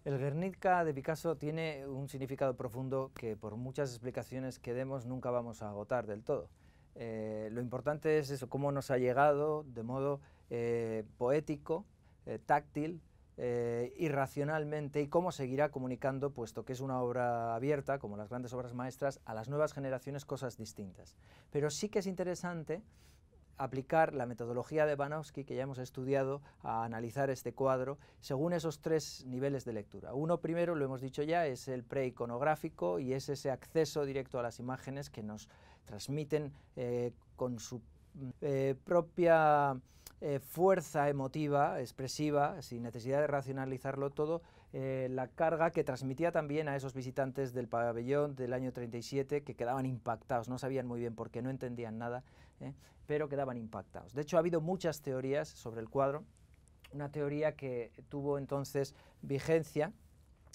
El Guernica de Picasso tiene un significado profundo que por muchas explicaciones que demos nunca vamos a agotar del todo. Lo importante es eso, cómo nos ha llegado de modo poético, táctil, irracionalmente, y cómo seguirá comunicando, puesto que es una obra abierta, como las grandes obras maestras, a las nuevas generaciones cosas distintas. Pero sí que es interesante aplicar la metodología de Banowski, que ya hemos estudiado, a analizar este cuadro según esos tres niveles de lectura. Uno primero, lo hemos dicho ya, es el preiconográfico, y es ese acceso directo a las imágenes que nos transmiten con su propia fuerza emotiva, expresiva, sin necesidad de racionalizarlo todo, la carga que transmitía también a esos visitantes del pabellón del año 37, que quedaban impactados, no sabían muy bien por qué, no entendían nada, pero quedaban impactados. De hecho, ha habido muchas teorías sobre el cuadro. Una teoría que tuvo entonces vigencia,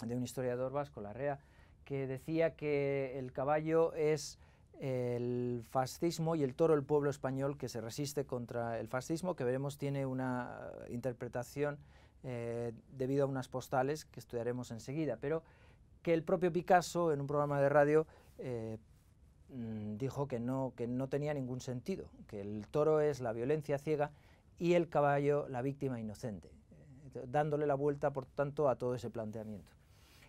de un historiador vasco, Larrea, que decía que el caballo es el fascismo y el toro el pueblo español que se resiste contra el fascismo, que veremos tiene una interpretación debido a unas postales que estudiaremos enseguida, pero que el propio Picasso en un programa de radio dijo que no tenía ningún sentido, que el toro es la violencia ciega y el caballo la víctima inocente, dándole la vuelta, por tanto, a todo ese planteamiento.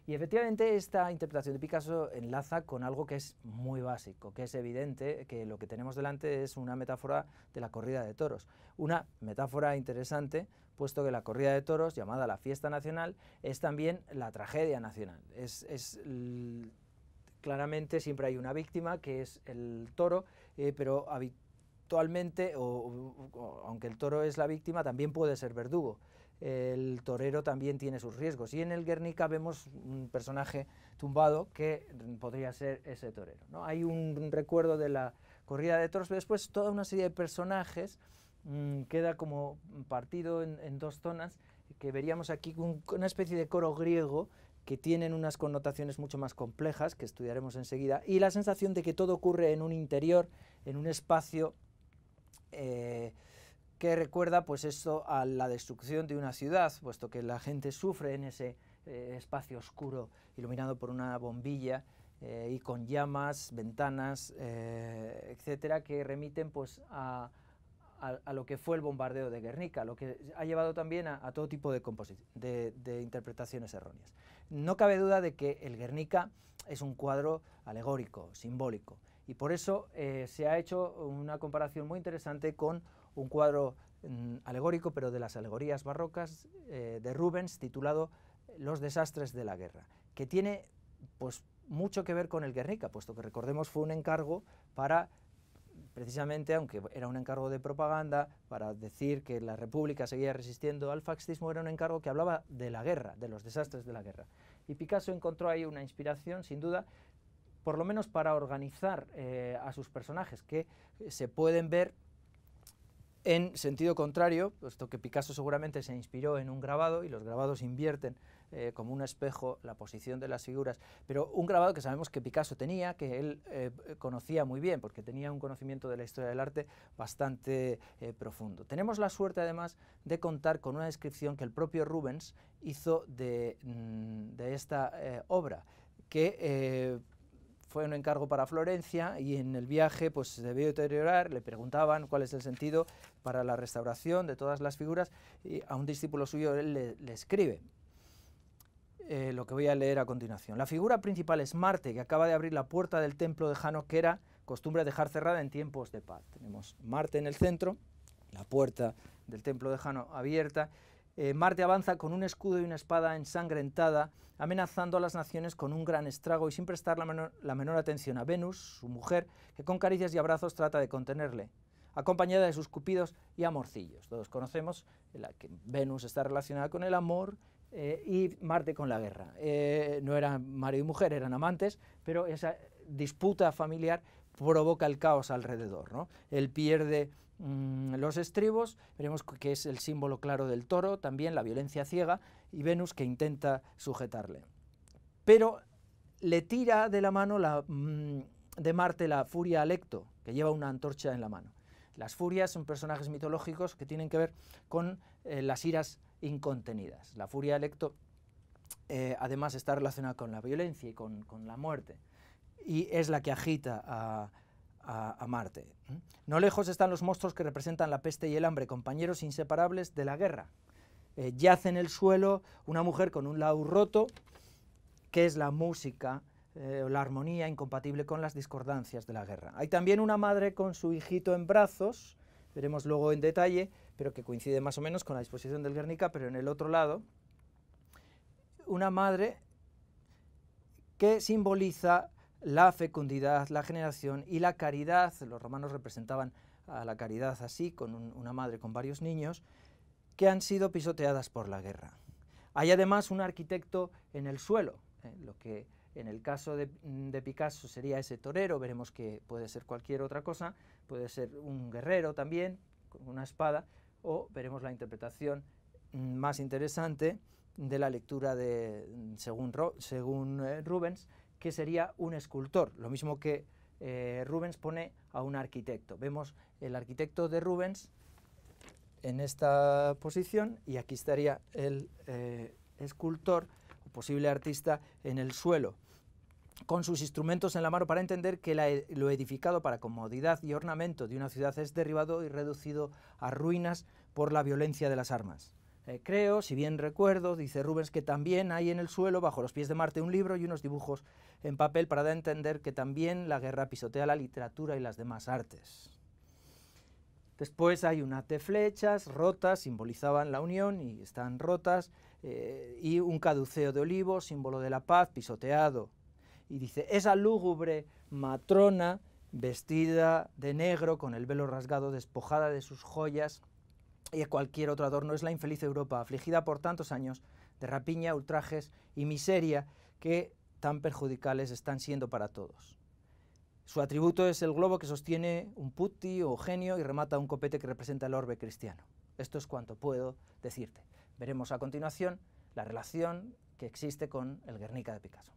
Y efectivamente esta interpretación de Picasso enlaza con algo que es muy básico, que es evidente que lo que tenemos delante es una metáfora de la corrida de toros. Una metáfora interesante, puesto que la corrida de toros, llamada la fiesta nacional, es también la tragedia nacional. Claramente siempre hay una víctima, que es el toro, pero habitualmente, aunque el toro es la víctima, también puede ser verdugo. El torero también tiene sus riesgos, y en el Guernica vemos un personaje tumbado que podría ser ese torero, ¿no? Hay un recuerdo de la corrida de toros, pero después toda una serie de personajes queda como partido en dos zonas, que veríamos aquí una especie de coro griego, que tienen unas connotaciones mucho más complejas, que estudiaremos enseguida, y la sensación de que todo ocurre en un interior, en un espacio que recuerda, pues, eso a la destrucción de una ciudad, puesto que la gente sufre en ese espacio oscuro iluminado por una bombilla y con llamas, ventanas, etcétera, que remiten, pues, a lo que fue el bombardeo de Guernica, lo que ha llevado también a todo tipo de interpretaciones erróneas. No cabe duda de que el Guernica es un cuadro alegórico, simbólico, y por eso se ha hecho una comparación muy interesante con un cuadro alegórico, pero de las alegorías barrocas, de Rubens, titulado Los desastres de la guerra, que tiene, pues, mucho que ver con el Guernica, puesto que, recordemos, fue un encargo para, precisamente, aunque era un encargo de propaganda, para decir que la República seguía resistiendo al fascismo, era un encargo que hablaba de la guerra, de los desastres de la guerra. Y Picasso encontró ahí una inspiración, sin duda, por lo menos para organizar a sus personajes, que se pueden ver en sentido contrario, puesto que Picasso seguramente se inspiró en un grabado, y los grabados invierten como un espejo la posición de las figuras, pero un grabado que sabemos que Picasso tenía, que él conocía muy bien, porque tenía un conocimiento de la historia del arte bastante profundo. Tenemos la suerte, además, de contar con una descripción que el propio Rubens hizo de esta obra, que fue un encargo para Florencia, y en el viaje, pues, se debió deteriorar. Le preguntaban cuál es el sentido para la restauración de todas las figuras, y a un discípulo suyo él le escribe lo que voy a leer a continuación. La figura principal es Marte, que acaba de abrir la puerta del templo de Jano, que era costumbre dejar cerrada en tiempos de paz. Tenemos Marte en el centro, la puerta del templo de Jano abierta. Marte avanza con un escudo y una espada ensangrentada, amenazando a las naciones con un gran estrago, y sin prestar la menor atención a Venus, su mujer, que con caricias y abrazos trata de contenerle, acompañada de sus cupidos y amorcillos. Todos conocemos que Venus está relacionada con el amor y Marte con la guerra. No eran marido y mujer, eran amantes, pero esa disputa familiar provoca el caos alrededor, ¿no? Él pierde los estribos, veremos que es el símbolo claro del toro, también la violencia ciega, y Venus, que intenta sujetarle. Pero le tira de la mano de Marte la furia Alecto, que lleva una antorcha en la mano. Las furias son personajes mitológicos que tienen que ver con las iras incontenidas. La furia Alecto además está relacionada con la violencia y con la muerte, y es la que agita a Marte. No lejos están los monstruos que representan la peste y el hambre, compañeros inseparables de la guerra. Yace en el suelo una mujer con un laúd roto, que es la música o la armonía incompatible con las discordancias de la guerra. Hay también una madre con su hijito en brazos, veremos luego en detalle, pero que coincide más o menos con la disposición del Guernica, pero en el otro lado, una madre que simboliza la fecundidad, la generación y la caridad. Los romanos representaban a la caridad así, con una madre con varios niños, que han sido pisoteadas por la guerra. Hay además un arquitecto en el suelo, lo que en el caso de Picasso sería ese torero, veremos que puede ser cualquier otra cosa, puede ser un guerrero también, con una espada, o veremos la interpretación más interesante de la lectura según Rubens, que sería un escultor, lo mismo que Rubens pone a un arquitecto. Vemos el arquitecto de Rubens en esta posición y aquí estaría el escultor o posible artista en el suelo, con sus instrumentos en la mano, para entender que lo edificado para comodidad y ornamento de una ciudad es derribado y reducido a ruinas por la violencia de las armas. Creo, si bien recuerdo, dice Rubens, que también hay en el suelo, bajo los pies de Marte, un libro y unos dibujos en papel para dar a entender que también la guerra pisotea la literatura y las demás artes. Después hay un haz de flechas rotas, simbolizaban la unión y están rotas, y un caduceo de olivos, símbolo de la paz, pisoteado. Y dice, esa lúgubre matrona, vestida de negro, con el velo rasgado, despojada de sus joyas y de cualquier otro adorno, es la infeliz Europa, afligida por tantos años de rapiña, ultrajes y miseria que tan perjudiciales están siendo para todos. Su atributo es el globo que sostiene un putti o genio y remata un copete que representa el orbe cristiano. Esto es cuanto puedo decirte. Veremos a continuación la relación que existe con el Guernica de Picasso.